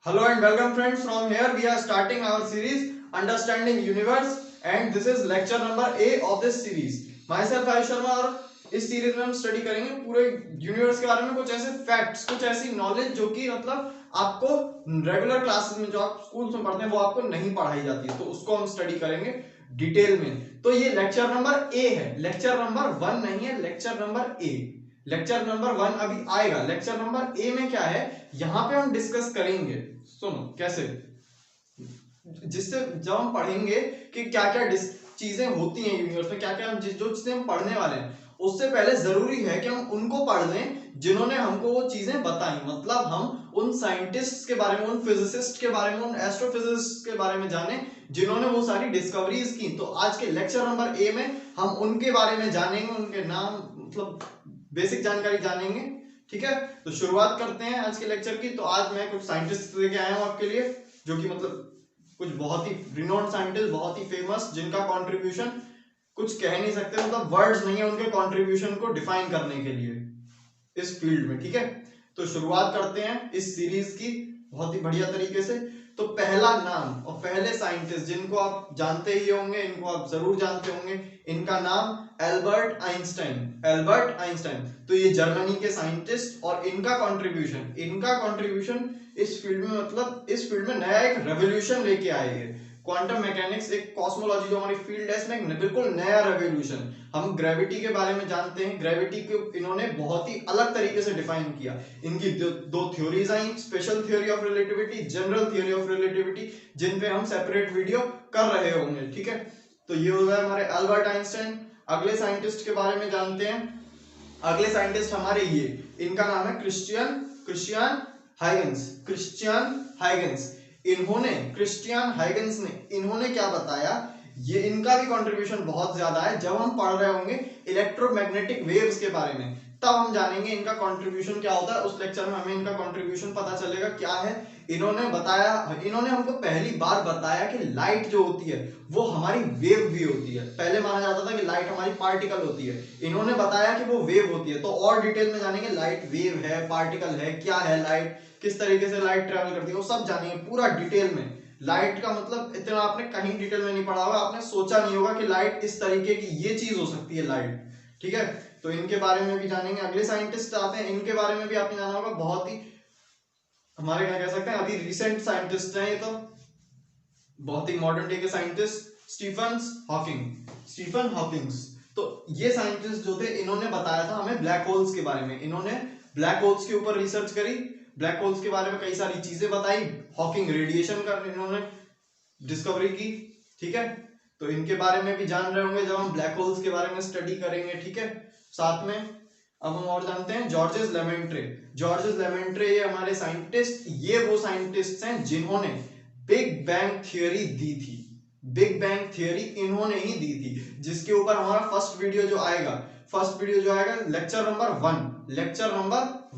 Hello and welcome friends. From here we are starting our series Understanding Universe and this is lecture number A of this series. Myself Ayush Sharma और इस series में हम study करेंगे पूरे universe के बारे में, कुछ ऐसे फैक्ट्स, कुछ ऐसी नॉलेज जो कि मतलब आपको रेगुलर क्लासेस में जो आप स्कूल्स में पढ़ते हैं वो आपको नहीं पढ़ाई जाती है, तो उसको हम स्टडी करेंगे डिटेल में। तो ये लेक्चर नंबर ए है, लेक्चर नंबर 1 नहीं है, lecture number A. Lecture number 1 अभी आएगा। लेक्चर नंबर ए में क्या है, यहां पे हम डिस्कस करेंगे, सुनो कैसे, जिससे जब हम पढ़ेंगे कि क्या क्या चीजें होती हैं यूनिवर्स में, क्या क्या जो चीजें हम पढ़ने वाले हैं, उससे पहले जरूरी है कि हम उनको पढ़ लें जिन्होंने हमको वो चीजें बताई। मतलब हम उन साइंटिस्ट के बारे में, उन फिजिसिस्ट के बारे में, उन एस्ट्रोफिजिसिस्ट के बारे में जाने जिन्होंने वो सारी डिस्कवरीज की। तो आज के लेक्चर नंबर ए में हम उनके बारे में जानेंगे, उनके नाम मतलब बेसिक जानकारी जानेंगे। ठीक है, तो शुरुआत करते हैं आज के लेक्चर की। तो आज मैं कुछ साइंटिस्ट लेके आया हूं आपके लिए, जो कि मतलब कुछ बहुत ही रिनोन्ड साइंटिस्ट, बहुत ही फेमस, जिनका कंट्रीब्यूशन कुछ कह नहीं सकते, मतलब वर्ड्स नहीं है उनके कंट्रीब्यूशन को डिफाइन करने के लिए इस फील्ड में। ठीक है, तो शुरुआत करते हैं इस सीरीज की बहुत ही बढ़िया तरीके से। तो पहला नाम और पहले साइंटिस्ट जिनको आप जानते ही होंगे, इनको आप जरूर जानते होंगे, इनका नाम एल्बर्ट आइंस्टाइन। एल्बर्ट आइंस्टाइन, तो ये जर्मनी के साइंटिस्ट, और इनका कंट्रीब्यूशन इस फील्ड में, मतलब इस फील्ड में नया एक रेवोल्यूशन लेके आए हैं। क्वांटम मैकेनिक्स, एक कॉस्मोलॉजी जो हमारी फील्ड है, इसमें बिल्कुल नया रेवोल्यूशन। हम ग्रेविटी के बारे में जानते हैं, ग्रेविटी को इन्होंने बहुत ही अलग तरीके से डिफाइन किया। इनकी दो थ्योरीज आई, special theory of relativity, general theory of relativity, जिन पे हम सेपरेट वीडियो कर रहे होंगे। ठीक है, तो ये हो गया हमारे एल्बर्ट आइंस्टाइन। अगले साइंटिस्ट के बारे में जानते हैं। अगले साइंटिस्ट हमारे ये, इनका नाम है क्रिश्चियन हाइगन्स। क्रिश्चियन हाइगन्स ने इन्होंने क्या बताया, ये इनका भी कंट्रीब्यूशन बहुत ज्यादा है। जब हम पढ़ रहे होंगे इलेक्ट्रोमैग्नेटिक वेव्स के बारे में, तब हम जानेंगे इनका कंट्रीब्यूशन क्या होता है। उस लेक्चर में हमें इनका कंट्रीब्यूशन पता चलेगा क्या है। इन्होंने हमको पहली बार बताया कि लाइट जो होती है वो हमारी वेव भी होती है। पहले माना जाता था कि लाइट हमारी पार्टिकल होती है, इन्होंने बताया कि वो वेव होती है। तो और डिटेल में जानेंगे, लाइट वेव है, पार्टिकल है, क्या है लाइट, किस तरीके से लाइट ट्रेवल करती है, वो सब जानेंगे पूरा डिटेल में। लाइट का मतलब इतना आपने कहीं डिटेल में नहीं पढ़ा होगा, आपने सोचा नहीं होगा कि लाइट इस तरीके की ये चीज हो सकती है लाइट। ठीक है, तो इनके बारे में भी जानेंगे। अगले साइंटिस्ट आते हैं, इनके बारे में भी आपने जाना होगा, बहुत ही हमारे क्या कह सकते हैं अभी रिसेंट साइंटिस्ट हैं ये, तो बहुत ही मॉडर्न डे के साइंटिस्ट, स्टीफन हॉकिंग्स। तो ये साइंटिस्ट जो थे, इन्होंने बताया था हमें ब्लैक होल्स के बारे में। इन्होंने ब्लैक होल्स के ऊपर रिसर्च करी, ब्लैक होल्स के बारे में कई सारी चीजें बताई, हॉकिंग रेडिएशन का इन्होंने डिस्कवरी की। ठीक है, तो इनके बारे में भी जान रहे होंगे जब हम ब्लैक होल्स के बारे में स्टडी करेंगे। ठीक है, साथ में अब हम और जानते हैं जॉर्जेस लेमेंट्रे। ये हमारे साइंटिस्ट, ये वो साइंटिस्ट हैं जिन्होंने बिग बैंग थियरी दी थी। बिग बैंग थियरी इन्होंने ही दी थी, जिसके ऊपर हमारा फर्स्ट वीडियो जो आएगा लेक्चर नंबर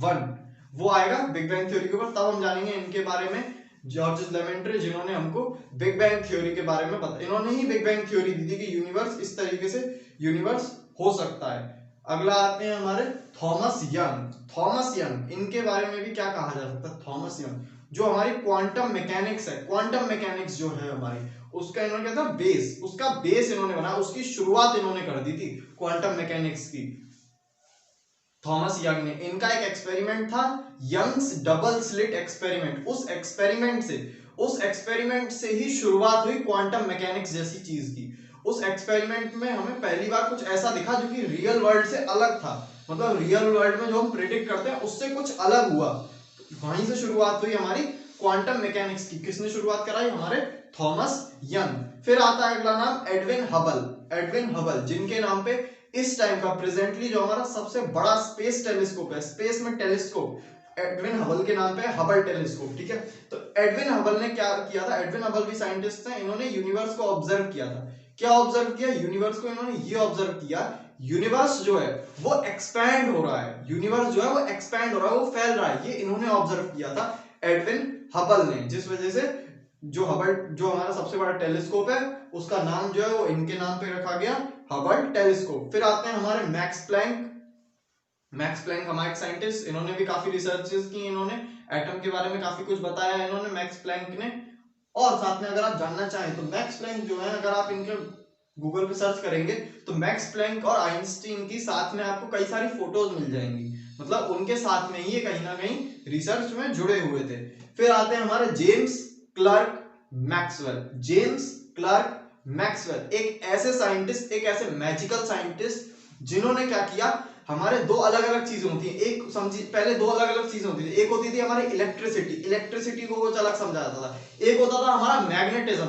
1 वो आएगा बिग बैंग थ्योरी के ऊपर। तब हम जानेंगे इनके बारे में, जॉर्जेस लेमेंट्रे, जिन्होंने हमको बिग बैंग थ्योरी के बारे में इन्होंने ही बिग बैंग थ्योरी दी थी कि यूनिवर्स इस तरीके से यूनिवर्स हो सकता है। अगला आते हैं हमारे थॉमस यंग। इनके बारे में भी क्या कहा जा सकता है, थॉमस यंग जो हमारी क्वांटम मैकेनिक्स जो है हमारी, उसका इन्होंने क्या था बेस, उसका बेस इन्होंने बनाया, उसकी शुरुआत इन्होंने कर दी थी क्वांटम मैकेनिक्स की, थॉमस यंग ने। इनका एक एक्सपेरिमेंट था, यंग्स डबल स्लिट एक्सपेरिमेंट। उस एक्सपेरिमेंट से ही शुरुआत हुई क्वांटम मैकेनिक्स जैसी चीज की। उस एक्सपेरिमेंट में हमें पहली बार कुछ ऐसा दिखा जो कि रियल वर्ल्ड से अलग था, मतलब रियल वर्ल्ड में जो हम प्रेडिक्ट करते हैं उससे कुछ अलग हुआ। वहीं से शुरुआत हुई हमारी क्वांटम मैकेनिक्स की। किसने शुरुआत कराई, हमारे थॉमस यंग। फिर आता है अगला नाम एडविन हबल, जिनके नाम पे इस टाइम का प्रेजेंटली जो हमारा सबसे बड़ा स्पेस टेलीस्कोप है, स्पेस में टेलीस्कोप, एडविन हबल के नाम पे हबल टेलीस्कोप। ठीक है, तो एडविन हबल ने क्या किया था, एडविन हबल भी साइंटिस्ट हैं, इन्होंने यूनिवर्स को ऑब्जर्व किया था। क्या ऑब्जर्व किया, यूनिवर्स को इन्होंने ये ऑब्जर्व किया, यूनिवर्स जो है वो एक्सपैंड हो रहा है, वो फैल रहा है, ये इन्होंने ऑब्जर्व किया था एडविन हबल ने। जिस वजह से जो हमारा सबसे बड़ा टेलीस्कोप है, उसका नाम जो है वो इनके नाम पे रखा गया, हबल टेलीस्कोप। फिर आते हैं हमारे मैक्स प्लैंक। मैक्स प्लैंक हमारे साइंटिस्ट, इन्होंने भी काफी रिसर्चेस की, इन्होंने एटम के बारे में काफी कुछ बताया इन्होंने, मैक्स प्लैंक ने। और साथ में अगर आप जानना चाहें तो मैक्स प्लैंक जो है, अगर आप इनके गूगल पे सर्च करेंगे तो मैक्स प्लैंक और आइंस्टीन की साथ में आपको कई सारी फोटोज मिल जाएंगी, मतलब उनके साथ में ही ये कहीं ना कहीं रिसर्च में जुड़े हुए थे। फिर आते हैं हमारे James clerk Maxwell. James clerk Maxwell एक ऐसे साइंटिस्ट, एक ऐसे मैजिकल साइंटिस्ट जिन्होंने क्या किया, हमारे दो अलग अलग चीजें होती है, एक समझिए पहले दो अलग अलग चीजें होती थी, एक होती थी हमारी इलेक्ट्रिसिटी, इलेक्ट्रिसिटी को कुछ अलग समझा जाता था, एक होता था हमारा मैग्नेटिज्म,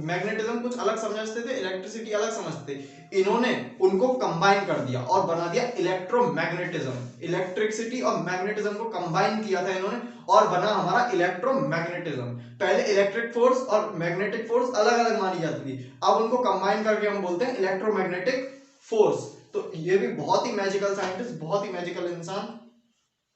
मैग्नेटिज्म कुछ अलग समझते थे, इलेक्ट्रिसिटी अलग समझते थे। इन्होंने उनको कंबाइन कर दिया और बना दिया इलेक्ट्रोमैग्नेटिज्म। इलेक्ट्रिसिटी और मैग्नेटिज्म को कंबाइन किया था इन्होंने और बना हमारा इलेक्ट्रोमैग्नेटिज्म। पहले इलेक्ट्रिक फोर्स और मैग्नेटिक फोर्स अलग अलग मानी जाती थी, अब उनको कंबाइन करके हम बोलते हैं इलेक्ट्रोमैग्नेटिक फोर्स। तो ये भी बहुत ही मैजिकल साइंटिस्ट, बहुत ही मैजिकल इंसान।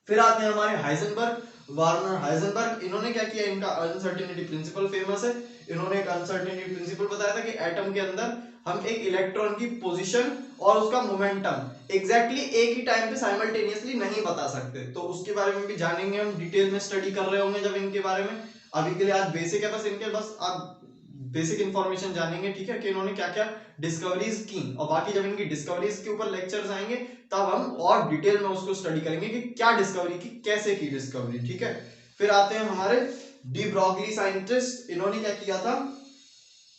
फिर आते हैं हमारे हाइजेनबर्ग, वार्नर हाइजेनबर्ग। इन्होंने क्या किया, इनका अनसर्टेनिटी प्रिंसिपल फेमस है। इन्होंने एक अनसर्टेनिटी प्रिंसिपल बताया था कि एटम के अंदर हम एक इलेक्ट्रॉन की पोजीशन और उसका मोमेंटम एग्जैक्टली एक ही टाइम पे साइमल्टेनियसली नहीं बता सकते, तो उसके बारे में भी जानेंगे हम, डिटेल में स्टडी कर रहे होंगे जब इनके बारे में। अभी के लिए आज बेसिक है, बस इनके बस आप बेसिक इंफॉर्मेशन जानेंगे, ठीक है, कि इन्होंने क्या क्या डिस्कवरीज की, और बाकी जब इनकी डिस्कवरीज के ऊपर लेक्चर्स आएंगे तब हम और डिटेल में उसको स्टडी करेंगे कि क्या डिस्कवरी की, कैसे की डिस्कवरी, ठीक है। फिर आते हैं हमारे डी ब्रॉगली साइंटिस्ट। इन्होंने क्या किया था,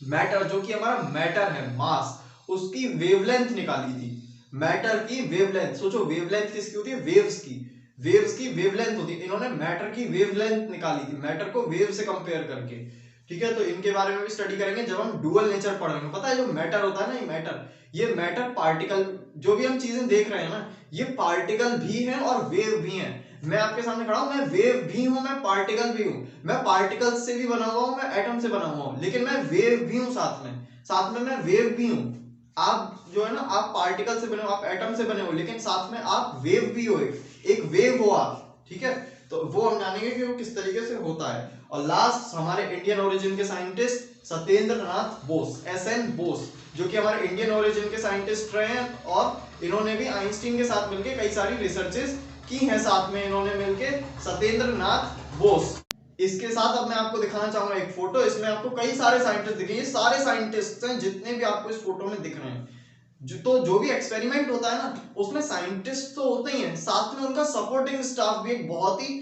मैटर जो कि हमारा मैटर है, मास, उसकी वेवलेंथ निकाली थी। मैटर की वेवलेंथ, सोचो वेवलेंथ किसकी होती है, वेव्स की, वेव्स की वेवलेंथ होती है। इन्होंने मैटर की वेवलेंथ निकाली थी, मैटर को वेव से कंपेयर करके, ठीक है। तो इनके बारे में भी स्टडी करेंगे जब हम डुअल नेचर पढ़ेंगे। पता है जो मैटर होता है ना, ये मैटर पार्टिकल, जो भी हम चीजें देख रहे हैं ना, ये पार्टिकल भी हैं और वेव भी हैं। मैं आपके सामने खड़ा हूं, मैं वेव भी हूं, मैं पार्टिकल भी हूं, मैं पार्टिकल से भी बना हुआ हूं, मैं एटम से बना हुआ हूं, लेकिन मैं वेव भी हूं, साथ में मैं वेव भी हूं। आप जो है ना, आप पार्टिकल से बने हो, आप एटम से बने हो, लेकिन साथ में आप वेव भी हो, एक वेव हो आप, ठीक है। तो वो हम जानेंगे कि वो किस तरीके से होता है। और लास्ट हमारे इंडियन ओरिजिन के साइंटिस्ट सत्येंद्र नाथ बोस, SN बोस, जो कि हमारे इंडियन ओरिजिन के साइंटिस्ट रहे हैं, और इन्होंने भी आइंस्टीन के साथ मिलकर कई सारी रिसर्चेस की हैं, साथ में इन्होंने मिलकर सत्येंद्र नाथ बोस। इसके साथ अब मैं आपको दिखाना चाहूंगा एक फोटो, इसमें आपको कई सारे साइंटिस्ट दिखेंगे, सारे साइंटिस्ट हैं जितने भी आपको इस फोटो में दिख रहे हैं। जो भी एक्सपेरिमेंट होता है ना, उसमें साइंटिस्ट तो होते ही हैं, साथ में उनका सपोर्टिंग स्टाफ भी एक बहुत ही,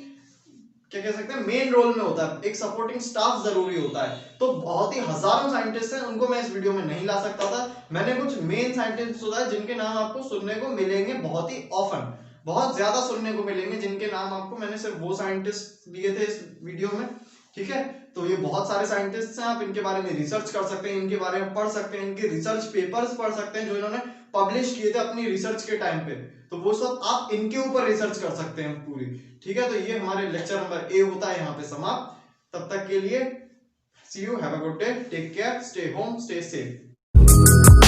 क्या कह सकते हैं, मेन रोल में होता है, एक सपोर्टिंग स्टाफ जरूरी होता है। तो बहुत ही हजारों साइंटिस्ट हैं, उनको मैं इस वीडियो में नहीं ला सकता था। मैंने कुछ मेन साइंटिस्ट होता है जिनके नाम आपको सुनने को मिलेंगे बहुत ही ऑफन, बहुत ज्यादा सुनने को मिलेंगे, जिनके नाम आपको, मैंने सिर्फ वो साइंटिस्ट लिए थे इस वीडियो में, ठीक है। तो ये बहुत सारे साइंटिस्ट हैं, आप इनके बारे में रिसर्च कर सकते हैं, इनके बारे में पढ़ सकते हैं, इनके रिसर्च पेपर्स पढ़ सकते हैं जो इन्होंने पब्लिश किए थे अपनी रिसर्च के टाइम पे, तो वो सब आप इनके ऊपर रिसर्च कर सकते हैं पूरी, ठीक है। तो ये हमारे लेक्चर नंबर A होता है यहाँ पे समाप्त। तब तक के लिए see you, have a good day, take care, stay home, stay safe.